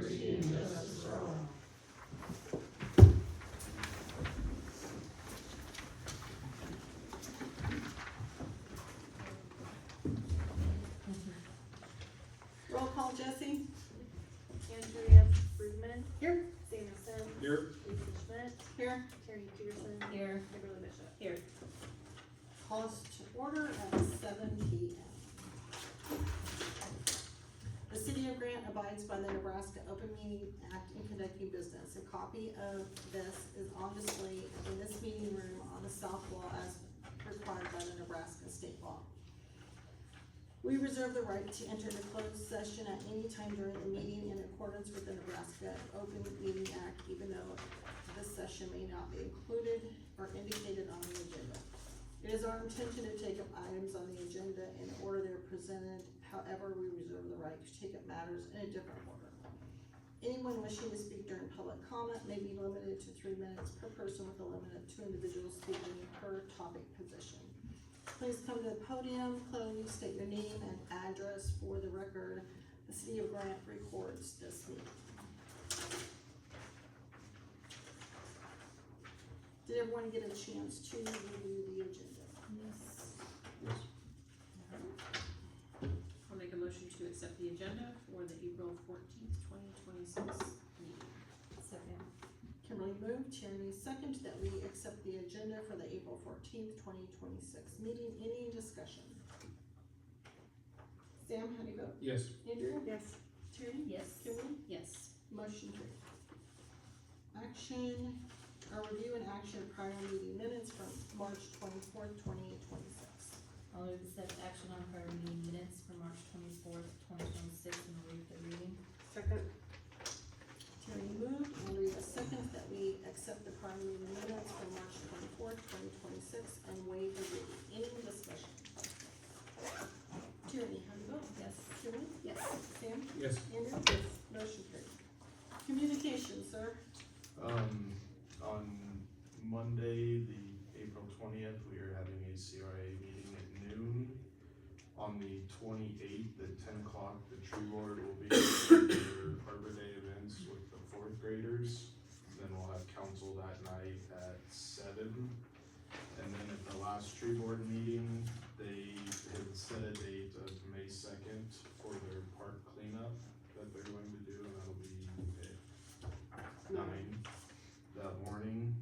liberty, and justice for all. Roll call, Jesse. Andrea Friedman. Here. Samuel Sims. Here. Lisa Schmidt. Here. Terry Peterson. Here. Kimberly Bishop. Here. Call us to order at 7 p.m. The City of Grant abides by the Nebraska Open Meeting Act in conducting business. A copy of this is on display in this meeting room on the south wall as required by the Nebraska state law. We reserve the right to enter the closed session at any time during the meeting in accordance with the Nebraska Open Meeting Act, even though this session may not be included or indicated on the agenda. It is our intention to take up items on the agenda in the order they're presented. However, we reserve the right to take up matters in a different order. Anyone wishing to speak during public comment may be limited to 3 minutes per person with a limit of 2 individuals speaking per topic position. Please come to the podium, close, state your name and address for the record. The City of Grant records this meeting. Did everyone get a chance to review the agenda? Yes. I'll make a motion to accept the agenda for the April 14th, 2026 meeting. Second. Kimberly moved, Tierney second, that we accept the agenda for the April 14th, 2026 meeting. Any discussion? Sam, how do you vote? Yes. Andrew? Yes. Tierney? Yes. Kimberly? Yes. Motion carried. Action, review and action of prior meeting minutes from March 24th, 2026. I'll move to accept action on prior meeting minutes for March 24th, 2026 and waive the reading. Second. Tierney moved, Maria second, that we accept the prior meeting minutes from March 24th, 2026 and waive the reading. Any discussion? Tierney, how do you vote? Yes. Kimberly? Yes. Sam? Yes. Andrew? Yes. Motion carried. Communication, sir. On Monday, the April 20th, we are having a CRA meeting at noon. On the 28th at 10 o'clock, the tree board will be doing their Arbor Day events with the 4th graders. Then we'll have council that night at 7. And then at the last tree board meeting, they had set a date of May 2nd for their park cleanup that they're going to do, and that'll be at 9 that morning.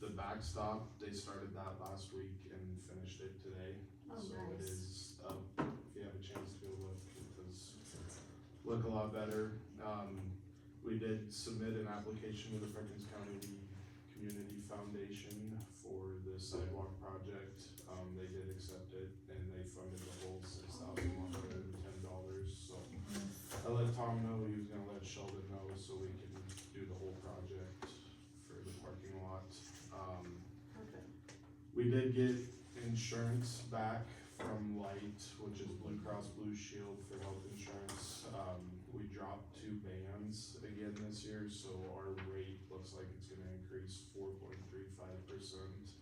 The backstop, they started that last week and finished it today. Oh, So it nice. is up, if you have a chance to go look, it does look a lot better. We did submit an application to the Perkins County Community Foundation for the sidewalk project. They did accept it and they funded the whole $6,110. So I let Tom know, he was gonna let Sheldon know so we can do the whole project for the parking lot. Okay. We did get insurance back from Light, which is Blue Cross Blue Shield for health insurance. We dropped 2 bands again this year, so our rate looks like it's gonna increase 4.35%,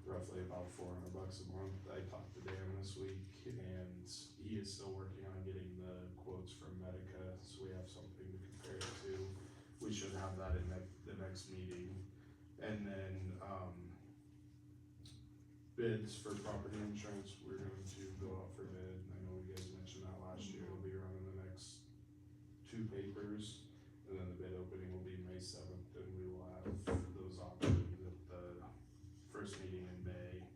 roughly about $400 a month. I talked to Dan this week and he is still working on getting the quotes from Medica, so we have something to compare it to. We should have that in the next meeting. And then, bids for property insurance, we're going to go out for bid. I know you guys mentioned that last year. It'll be around in the next 2 papers. And then the bid opening will be May 7th, and we will have those options at the first meeting in May.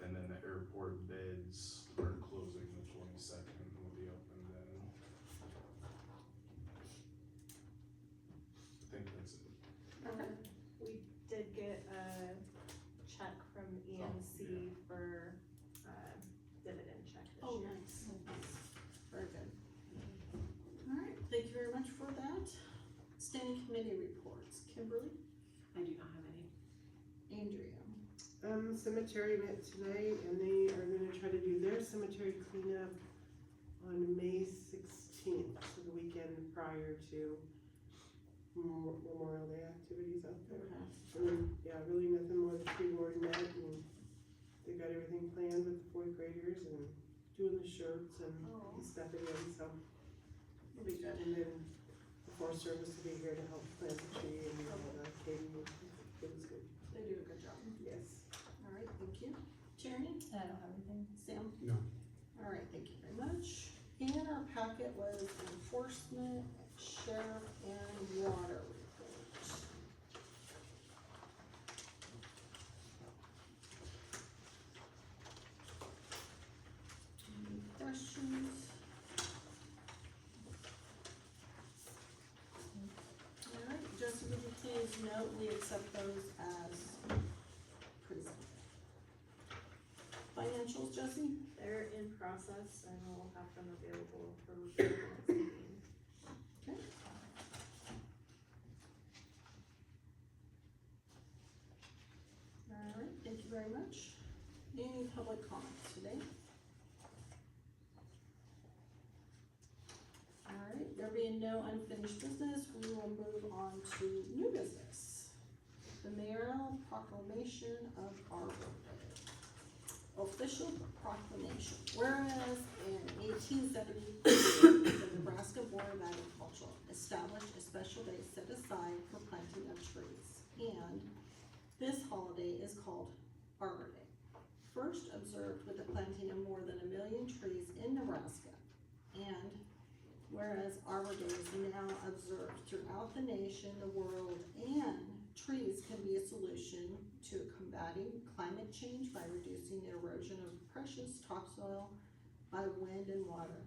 And then the airport bids are closing the 22nd and will be open then. I think that's it. Okay. We did get a check from EMC for, dividend check this Oh, year. nice. Very good. All right, thank you very much for that. Standing committee reports. Kimberly? I do not have any. Andrea? Cemetery met today and they are gonna try to do their cemetery cleanup on May 16th, so the weekend prior to Memorial Day activities out there. And then, yeah, really nothing more, the tree board met and they got everything planned with the 4th graders and doing the shirts and Oh. stuff again, so It'll be good, and then the Forest Service will be here to help plant the tree and all the caving. It was good. They do a good job. Yes. All right, thank you. Tierney? I don't have anything. Sam? No. All right, thank you very much. In our packet was enforcement, sheriff, and water report. Any questions? All right, Jesse, would you please note we accept those as presented. Financials, Jesse? They're in process and we'll have them available for review at the next meeting. Okay. All right, thank you very much. Any public comments today? All right, there being no unfinished business, we will move on to new business. The Mayoral Proclamation of Arbor. Official proclamation. Whereas in 1870, the Nebraska Board of Agriculture established a special day set aside for planting of trees. And this holiday is called Arbor Day. First observed with the planting of more than 1 million trees in Nebraska. And whereas Arbor Day is now observed throughout the nation, the world, and trees can be a solution to combating climate change by reducing the erosion of precious topsoil by wind and water,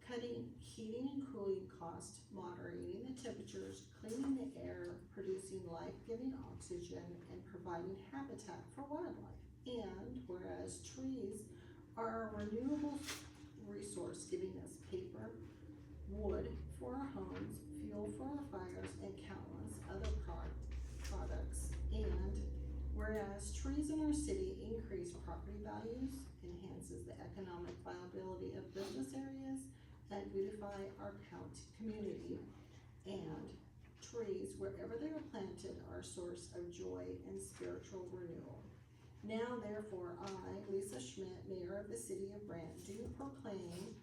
cutting heating and cooling costs, moderating the temperatures, cleaning the air, producing life-giving oxygen, and providing habitat for wildlife. And whereas trees are a renewable resource, giving us paper, wood for our homes, fuel for our fires, and countless other products. And whereas trees in our city increase property values, enhances the economic viability of business areas, and beautify our community, and trees, wherever they are planted, are a source of joy and spiritual renewal. Now therefore, I, Lisa Schmidt, Mayor of the City of Brant, do proclaim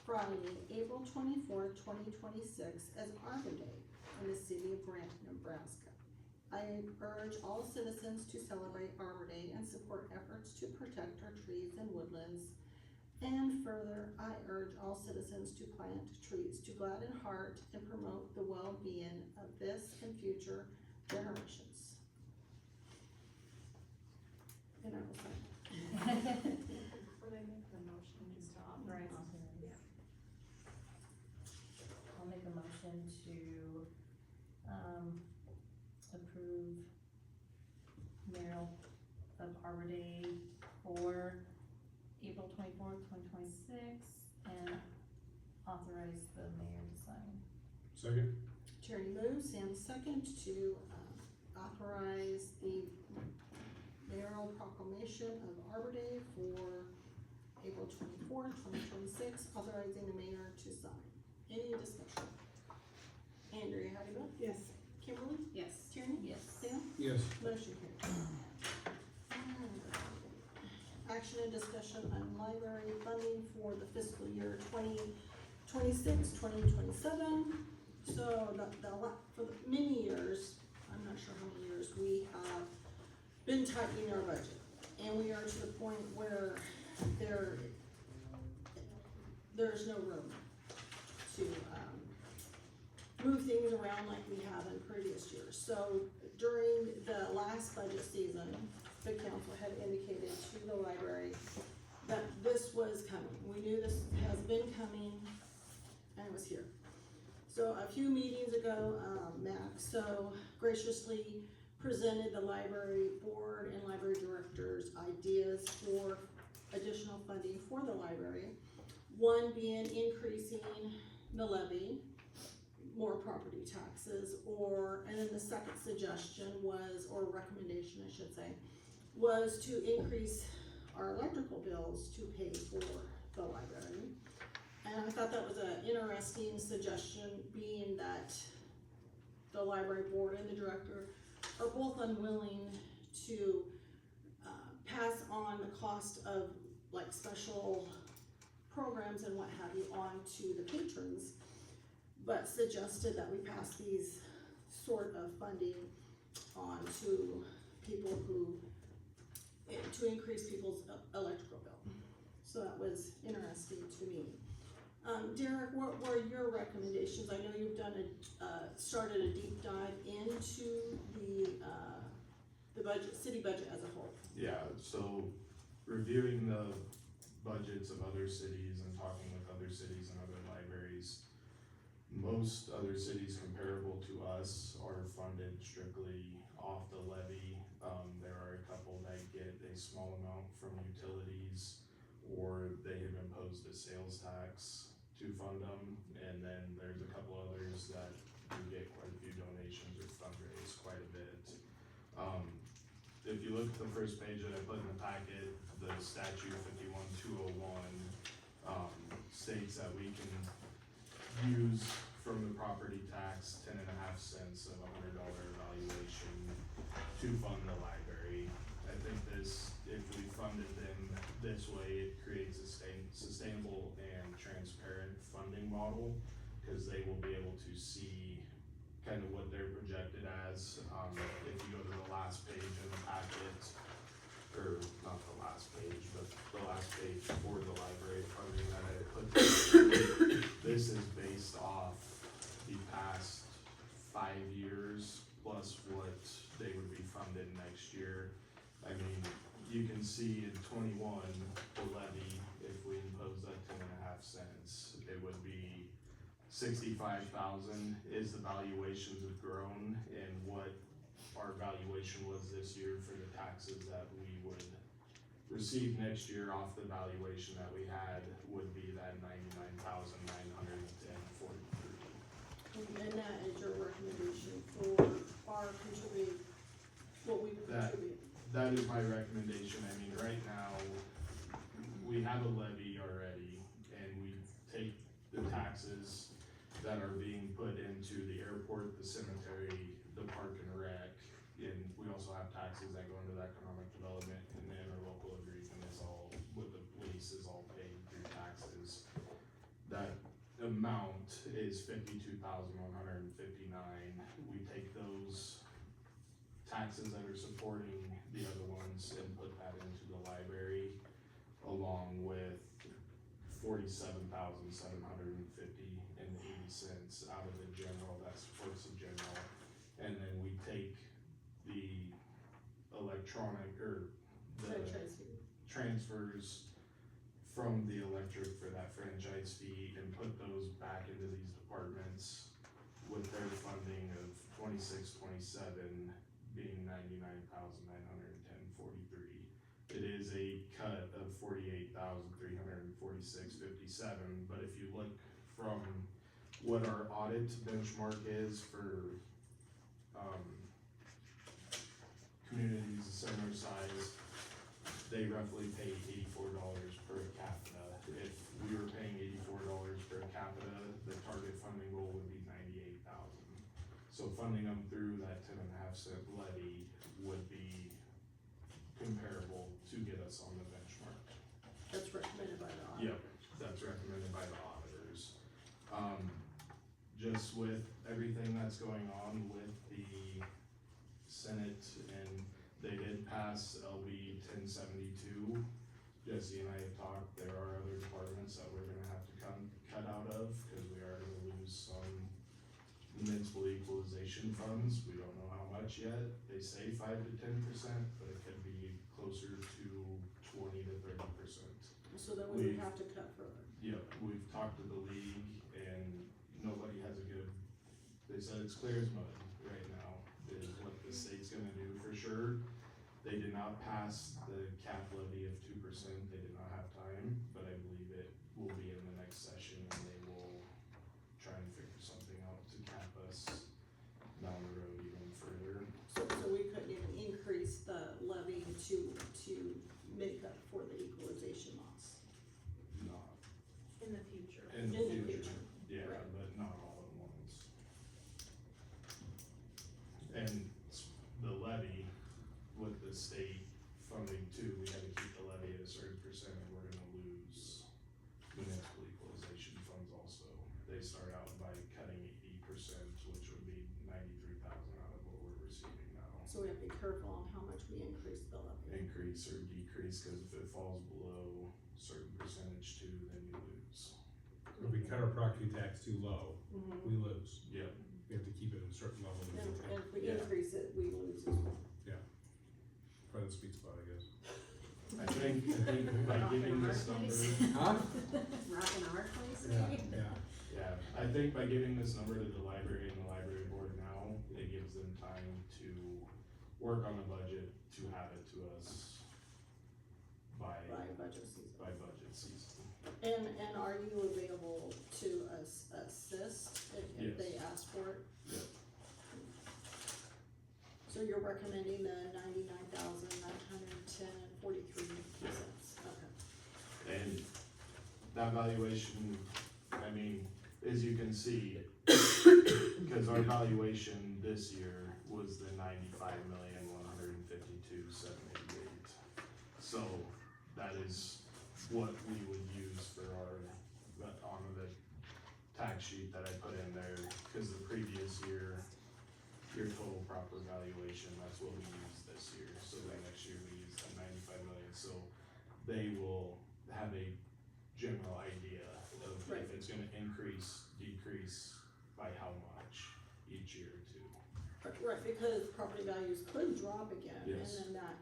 Friday, April 24th, 2026 as Arbor Day in the city of Brant, Nebraska. I urge all citizens to celebrate Arbor Day and support efforts to protect our trees and woodlands. And further, I urge all citizens to plant trees to gladden heart and promote the well-being of this and future generations. And I will sign. Would I make the motion just to authorize? I'll make a motion to, approve Mayoral of Arbor Day for April 24th, 2026, and authorize the mayor to sign. Second? Terry moves, Sam second to authorize the Mayoral Proclamation of Arbor Day for April 24th, 2026, authorizing the mayor to sign. Any discussion? Andrea, how do you vote? Yes. Kimberly? Yes. Tierney? Yes. Sam? Yes. Motion carries. Action and discussion on library funding for the fiscal year 2026-2027. So for many years, I'm not sure how many years, we have been tightening our budget. And we are to the point where there's no room to move things around like we have in previous years. So during the last budget season, the council had indicated to the library that this was coming. We knew this has been coming, and it was here. So a few meetings ago, Max so graciously presented the library board and library directors ideas for additional funding for the library. One being increasing the levy, more property taxes, and then the second suggestion was, or recommendation I should say, was to increase our electrical bills to pay for the library. And I thought that was an interesting suggestion, being that the library board and the director are both unwilling to pass on the cost of like special programs and what have you on to the patrons. but suggested that we pass these sort of funding on to people who, to increase people's electrical bill. So that was interesting to me. Derek, what were your recommendations? I know you've done started a deep dive into the budget, city budget as a whole. Yeah, so reviewing the budgets of other cities and talking with other cities and other libraries, most other cities comparable to us are funded strictly off the levy. There are a couple that get a small amount from utilities, or they have imposed a sales tax to fund them, and then there's a couple others that do get quite a few donations or fundraise quite a bit. If you look at the first page that I put in the packet, the statute 51201 states that we can use from the property tax 10.5 cents of $100 valuation to fund the library. I think this, if we funded them this way, it creates a sustainable and transparent funding model, because they will be able to see kind of what they're projected as. If you go to the last page in the packet, or not the last page, but the last page for the library funding that I put together, this is based off the past 5 years plus what they would be funded next year. I mean, you can see in 21, the levy, if we impose that 10.5 cents, it would be 65,000 is the valuations have grown, and what our valuation was this year for the taxes that we would receive next year off the valuation that we had would be that 99,943. And that is your recommendation for our contribute, what we would contribute? That is my recommendation. I mean, right now, we have a levy already, and we take the taxes that are being put into the airport, the cemetery, the park and rec, and we also have taxes that go into the economic development, and then our local agreement is all, with the police is all paid through taxes. That amount is 52,159. We take those taxes that are supporting the other ones and put that into the library, along with 47,750.80 out of the general, that supports the general. And then we take the electronic, or the Franchise fee. transfers from the electric for that franchise fee and put those back into these departments with their funding of 26, 27 being 99,910.43. It is a cut of 48,346.57, but if you look from what our audit benchmark is for communities of similar size, they roughly pay $84 per capita. If we were paying $84 per capita, the target funding goal would be 98,000. So funding them through that 10.5 cent levy would be comparable to get us on the benchmark. That's recommended by the auditor. Yep, that's recommended by the auditors. Just with everything that's going on with the Senate, and they did pass LB 1072. Jesse and I have talked, there are other departments that we're gonna have to cut out of, because we are gonna lose some municipal equalization funds. We don't know how much yet. They say 5 to 10%, but it could be closer to 20 to 30%. So then we would have to cut further. Yep, we've talked to the league, and nobody has a good, they said it's clear as mud right now, is what the state's gonna do for sure. They did not pass the cap levy of 2%, they did not have time, but I believe it will be in the next session, and they will try and figure something out to cap us down the road even further. So we couldn't even increase the levy to make up for the equalization loss. Not In the future. in the In the future, future. yeah, Right. but not all at once. And the levy with the state funding too, we had to keep the levy at a certain percent, and we're gonna lose municipal equalization funding increase or decrease, cause if it falls below a certain percentage too, then you lose. If we cut our property tax too low, Mhm. we lose. Yep. We have to keep it at a certain level to And maintain. if we Yeah. increase it, we lose as well. Probably the sweet spot, I guess. I think by giving this number, Huh? Rock in a hard place, Yeah, maybe? yeah. yeah, I think by giving this number to the library and the library board now, it gives them time to work on the budget to have it to us by By budget season. budget season. And are you available to assist if they Yes. ask for it? Yep. So you're recommending the 99,910.43 Okay. And that valuation, I mean, as you can see, cause our valuation this year was the 95,152,788. So that is what we would use for our, on the tax sheet that I put in there, cause the previous year, your total proper valuation, that's what we used this year, so the next year we use the 95 million, so they will have a general idea of Right. if it's gonna increase, decrease by how much each year too. Right, because property values could drop again, and Yes. then that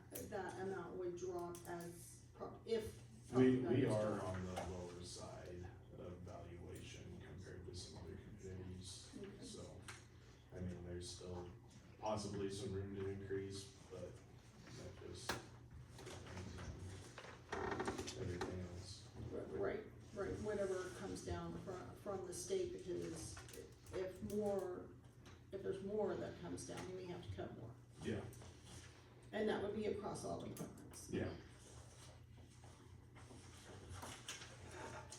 amount would drop as, if We property values are drop. on the lower side of valuation compared to some other communities, Okay. so, I mean, there's still possibly some room to increase, but that just depends on everything else. Right, whatever comes down from the state, because if there's more that comes down, you may have to cut more. Yeah. And that would be across all departments. Yeah.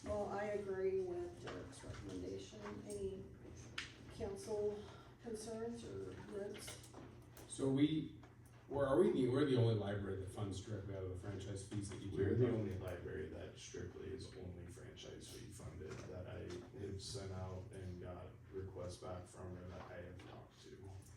Well, I agree with Derek's recommendation. Any council concerns or notes? So we're the only library that funds directly out of the franchise fees that you do. We're the only library that strictly is only franchise fee funded, that I have sent out and got requests back from or that I have talked to.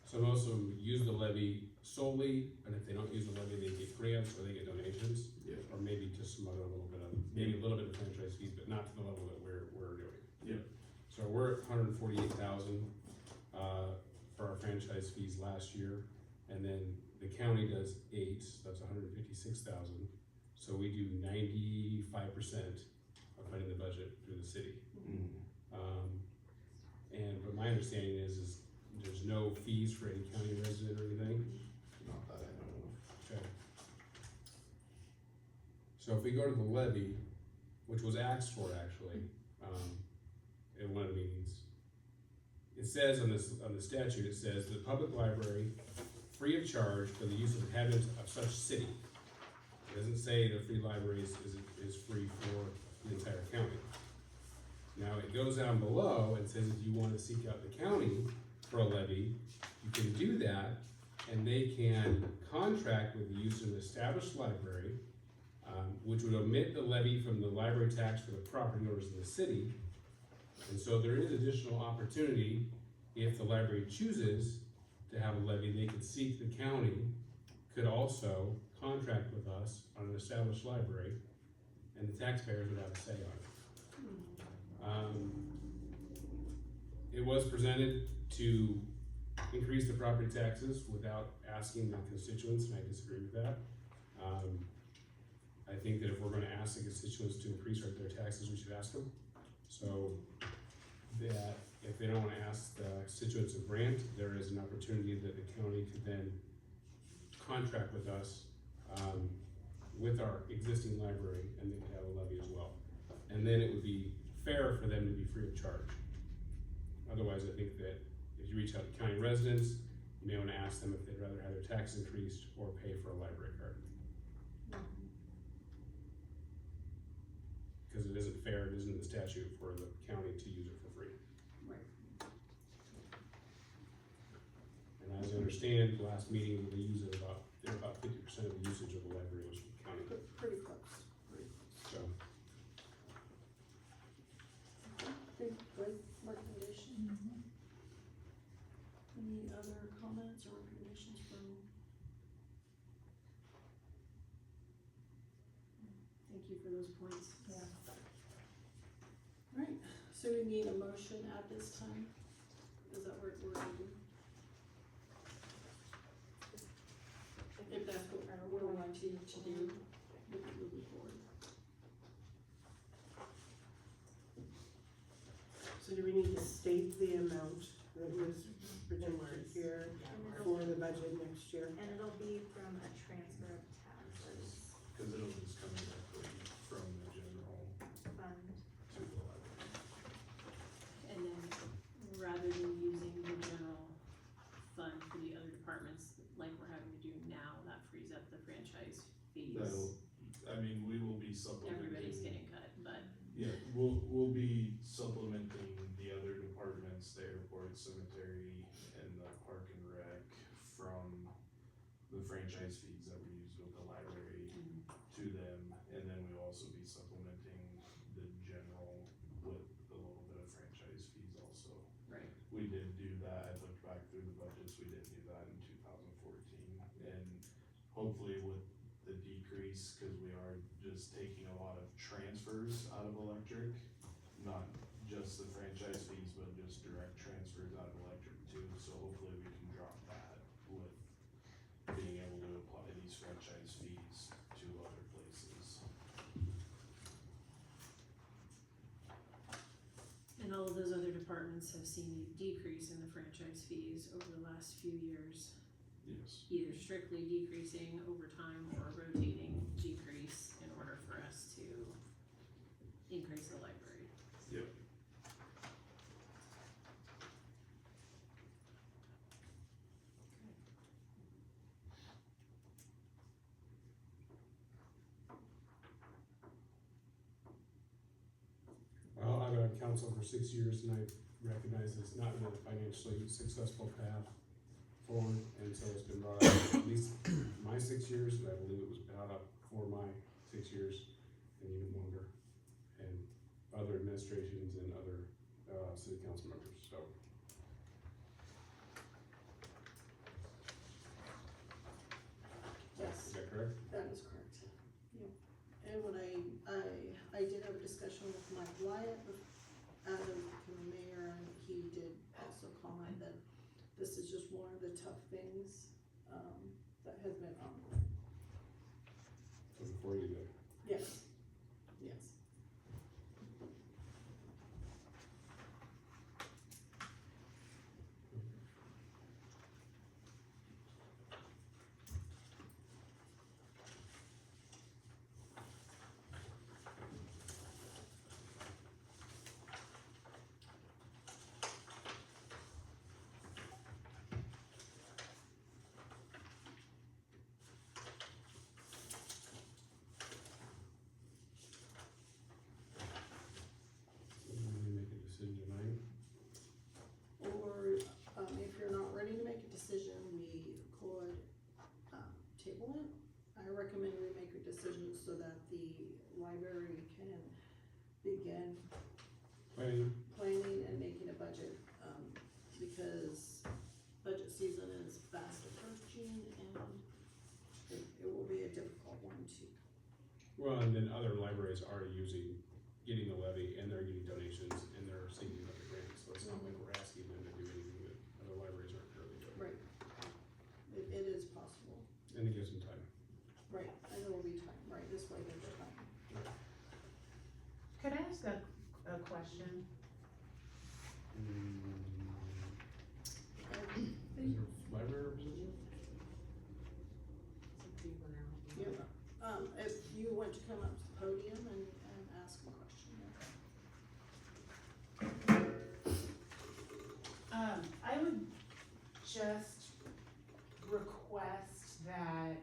So most of them use the levy solely, and if they don't use the levy, they get grants or they get donations, Yeah. or maybe just some other little bit of, maybe a little bit of franchise fees, but not to the level that we're doing. Yeah. So we're at 148,000, for our franchise fees last year, and then the county does 8, so that's 156,000. So we do 95% of funding the budget through the city. But my understanding is there's no fees for any county resident or anything. Not that I know of. Okay. So if we go to the levy, which was asked for actually, in one of the meetings, it says on the statute, it says the public library, free of charge for the use of inhabitants of such city. It doesn't say the free library is free for the entire county. Now, it goes down below and says if you wanna seek out the county for a levy, you can do that, and they can contract with the use of an established library, which would omit the levy from the library tax for the property owners of the city. And so there is additional opportunity, if the library chooses to have a levy, they could seek the county, could also contract with us on an established library, and the taxpayers would have a say on it. It was presented to increase the property taxes without asking my constituents, and I disagree with that. I think that if we're gonna ask the constituents to increase their taxes, we should ask them. So that if they don't wanna ask the constituents of grant, there is an opportunity that the county could then contract with us, with our existing library, and they could have a levy as well. And then it would be fair for them to be free of charge. Otherwise, I think that if you reach out to county residents, you may wanna ask them if they'd rather have their taxes increased or pay for a library card. Cause it isn't fair, it isn't in the statute for the county to use it for free. Right. And as I understand, the last meeting, they use it about 50% of the usage of the library was from county, Pretty close. so. Good recommendation. Any other comments or recommendations from for those points. Yeah. Right, so we need a motion at this time? Is that what we're gonna do? If that's what we're wanting to do moving forward. So do we need to state the amount that was projected here for the budget next year? And it'll be from a transfer of taxes Cause it'll just come directly from the general fund. to the library. And then, rather than using the general fund for the other departments, like we're having to do now, that frees up the franchise fees. That'll, I mean, we will be supplementing. Everybody's getting cut, but Yeah, we'll be supplementing the other departments, the airport, cemetery, and the park and rec from the franchise fees that we use with the library to them, and then we'll also be supplementing the general with a little bit of franchise fees also. right, We did do that, I looked back through the budgets, we didn't do that in 2014, and hopefully with the decrease, cause we are just taking a lot of transfers out of electric, not just the franchise fees, but just direct transfers out of electric too, so hopefully we can drop that with being able to apply these franchise fees to other places. and all of those other departments have seen a decrease in the franchise fees over the last few years. Yes. Either strictly decreasing over time or rotating decrease in order for us to increase the library. Yep. Well, I've been on council for 6 years and I recognize it's not been a financially successful path forward, and so it's been brought up at least my 6 years, and I believe it was brought up for my 6 years and even longer, and other administrations and other, city council members, so. Yes. Is that correct? That is correct. Yep. And when I did have a discussion with Mike Wyatt, Adam, the mayor, and he did also comment that this is just one of the tough things, that has been ongoing. So before you go. Yes, yes. So we need to make a decision tonight. Or, if you're not ready to make a decision, we could, table it. I recommend we make a decision so that the library can begin planning and making a budget, because budget season is fast approaching and it will be a difficult one to. Well, and then other libraries are getting the levy, and they're getting donations, and they're seeking other grants, so it's not like we're asking them to do anything that other libraries aren't currently doing. Right. It is possible, And it gives them time. right, and there will be time, right, this way there's time. Could I ask a question? Is there library representative? Yeah, if you want to come up to the podium and ask a question. I would just request that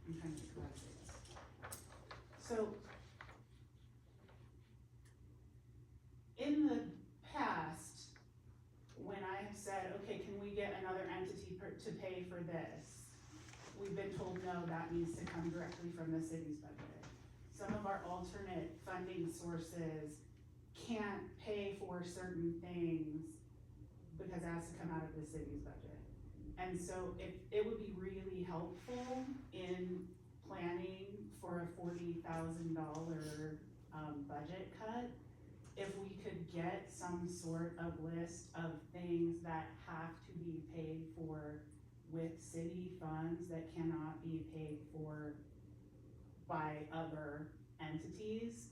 I'm trying to think about this. So, in the past, when I have said, okay, can we get another entity to pay for this? We've been told, no, that needs to come directly from the city's budget. Some of our alternate funding sources can't pay for certain things because it has to come out of the city's budget. And so it would be really helpful in planning for a $40,000, budget cut, if we could get some sort of list of things that have to be paid for with city funds that cannot be paid for by other entities.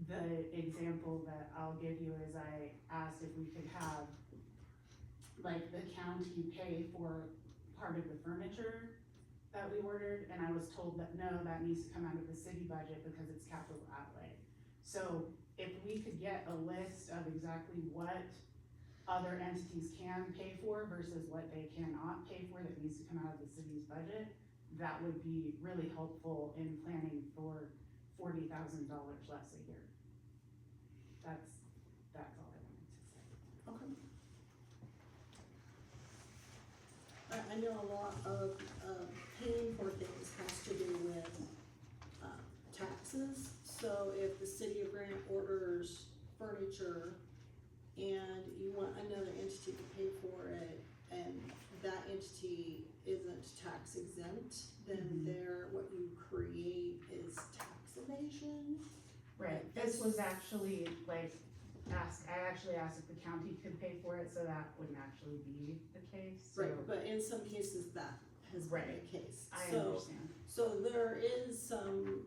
The example that I'll give you is I asked if we could have, like, the county pay for part of the furniture that we ordered, and I was told that no, that needs to come out of the city budget because it's capital outlay. So if we could get a list of exactly what other entities can pay for versus what they cannot pay for that needs to come out of the city's budget, that would be really helpful in planning for $40,000 less a year. That's all I wanted to say. Okay. I know a lot of, paying for things has to do with, taxes. So if the city of Grant orders furniture and you want another entity to pay for it, and that entity isn't tax exempt, then what you create is tax evasion. Right, this was actually like, I actually asked if the county could pay for it, so that wouldn't actually be the case, so. Right, but in some cases that has been the case. I So- understand. So there is some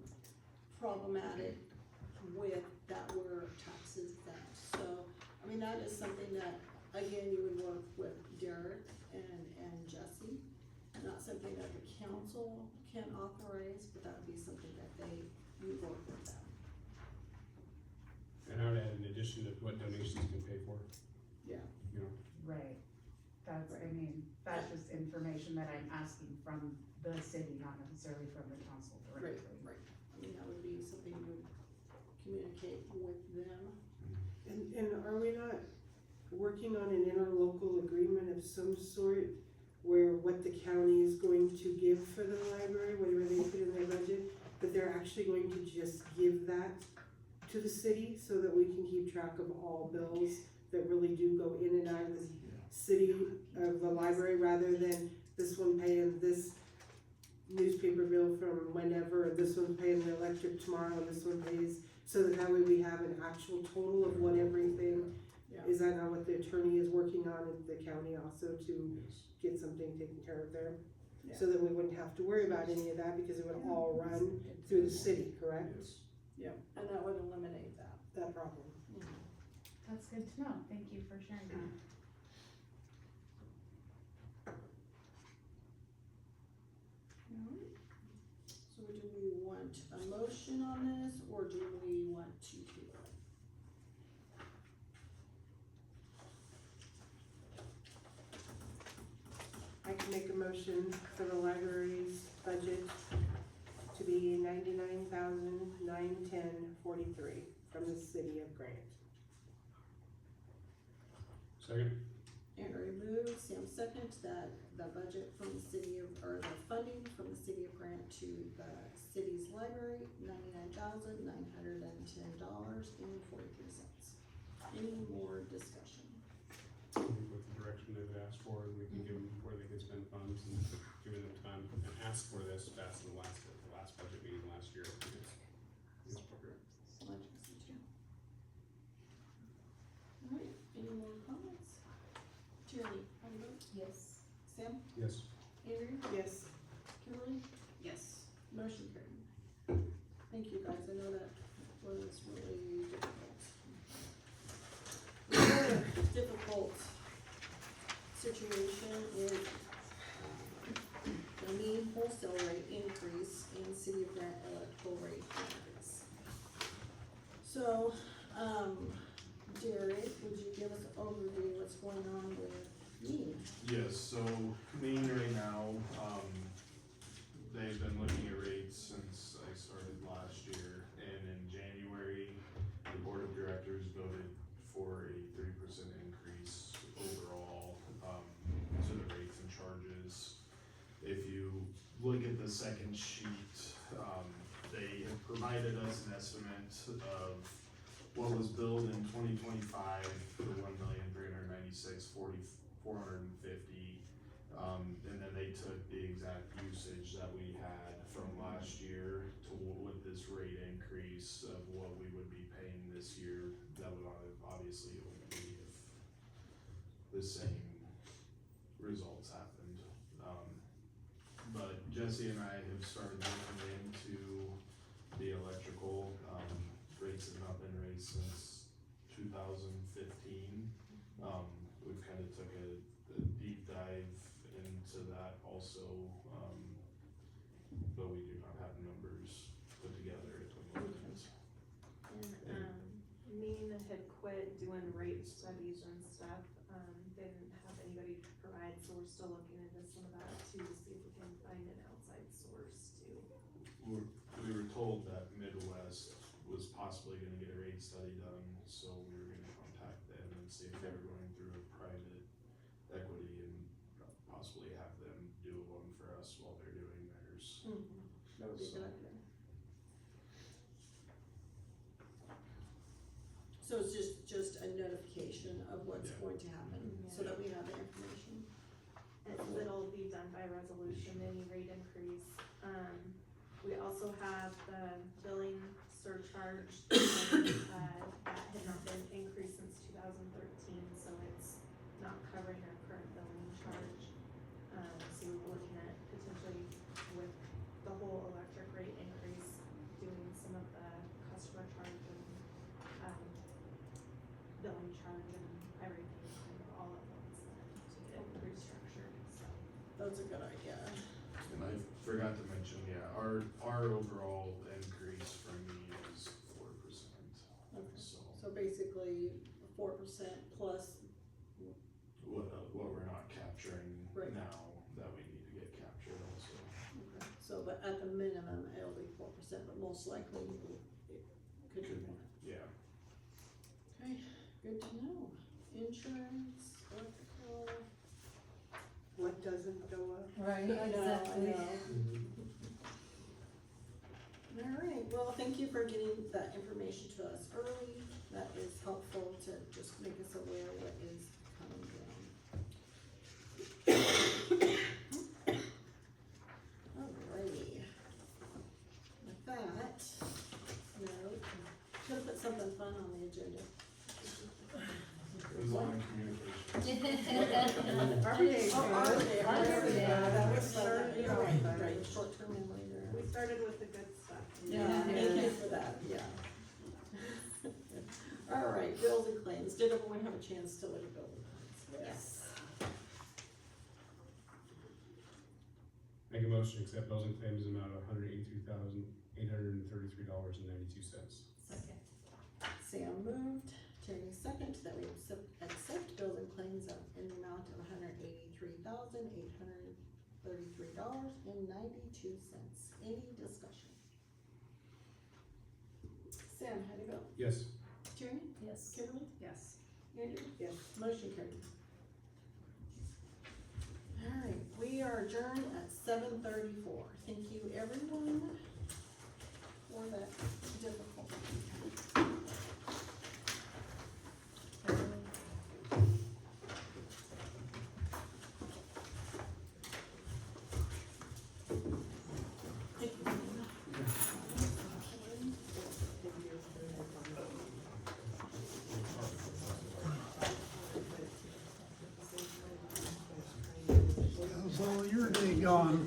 problematic with that we're tax exempt. So, I mean, that is something that, again, you would work with Derek and Jesse. Not something that the council can authorize, but that would be something that you work with them. And I would add in addition to what donations can pay for. Yeah. You know, Right, that's, I mean, that's just information that I'm asking from the city, not necessarily from the council Right, directly. right. I mean, that would be something you would communicate with them. And are we not working on an interlocal agreement of some sort where what the county is going to give for the library, whatever they put in their budget, but they're actually going to just give that to the city so that we can keep track of all bills that really do go in and out of the city of the library, rather than this one paying this newspaper bill from whenever, this one's paying the electric tomorrow, and this one pays, so that way we have an actual total of what everything. Yeah. Is that not what the attorney is working on in the county also, to get something taken care of there? Yeah. So that we wouldn't have to worry about any of that, because it would all run through the city, correct? Yeah, and that would eliminate that. That problem. That's good to know, thank you for sharing that. Alright. So do we want a motion on this, or do we want to do it? I can make a motion for the library's budget to be $99,910.43 from the city of Grant. second, Andrew moves, Sam seconds, that the budget from the city of, or the funding from the city of Grant to the city's library, $99,910.43. Any more discussion? I think with the direction they've asked for, and we can give them where they can spend funds and giving them time and ask for this past the last budget meeting last year. It's appropriate. Alright, any more comments? Tierney, how do you vote? Yes. Sam? Yes. Andrew? Yes. Kimberly? Yes. Motion carried. Thank you, guys, I know that was really difficult. Another difficult situation is the mean wholesale rate increase in City of Grant electrical rate increase. So, Derek, would you give us an overview of what's going on with mean? Yes, so Maine right now, they've been looking at rates since I started last year, and in January, the board of directors voted for a 3% increase overall, to the rates and charges. If you look at the second sheet, they have provided us an estimate of what was billed in 2025 for $1,396,444, 450. And then they took the exact usage that we had from last year to with this rate increase of what we would be paying this year. That would obviously only be if the same results happened. But Jesse and I have started looking into the electrical, rates have not been raised since 2015. We've kind of took a deep dive into that also, but we do not have numbers put together at the moment. And, Mean had quit doing rate studies and stuff, they didn't have anybody to provide, so we're still looking into some of that too, to see if we can find an outside source too. We were told that Midwest was possibly gonna get a rate study done, so we were gonna contact them and see if they were going through a private equity and possibly have them do one for us while they're doing theirs. That would be a good idea. So it's just a notification of what's Yeah. going to happen, so that we have the information. And it'll be done by resolution, any rate increase. We also have the billing surcharge, that had not been increased since 2013, so it's not covering our current billing charge. So we were looking at potentially with the whole electric rate increase, doing some of the customer charge and, billing charge and everything kind of all at once to get it restructured, so. That's a good idea. And I forgot to mention, yeah, our overall increase from me is 4%, Okay. so So basically, 4% plus, what we're not capturing Right. now that we need to get captured also. okay, so, but at the minimum, it'll be 4%, but most likely it could be more. Yeah. Okay, good to know. Insurance, electrical. What doesn't go up? Right, I know. exactly. Alright, well, thank you for getting that information to us early. That is helpful to just make us aware what is coming down. Alrighty. With that, should put something fun on the agenda. It was on communication. Arbor Day. Oh, Arbor Day, Arbor Day. that was you're right, short-term memory there. We started with the good stuff. Yeah, thank you for that, yeah. All right, bills and claims, did everyone have a chance to look at bills and claims? Yes. Make a motion to accept bills and claims amount of $183,833.92. Second. Sam moved, Terry second, that we accept bills and claims in the amount of $183,833.92. Any discussion? Sam, how do you go? Yes. Terry? Yes. Kimberly? Yes. Andrew? Yes. Motion carried. Alright, we are adjourned at 7:34. Thank you everyone for that difficult. Thank you. So your day gone.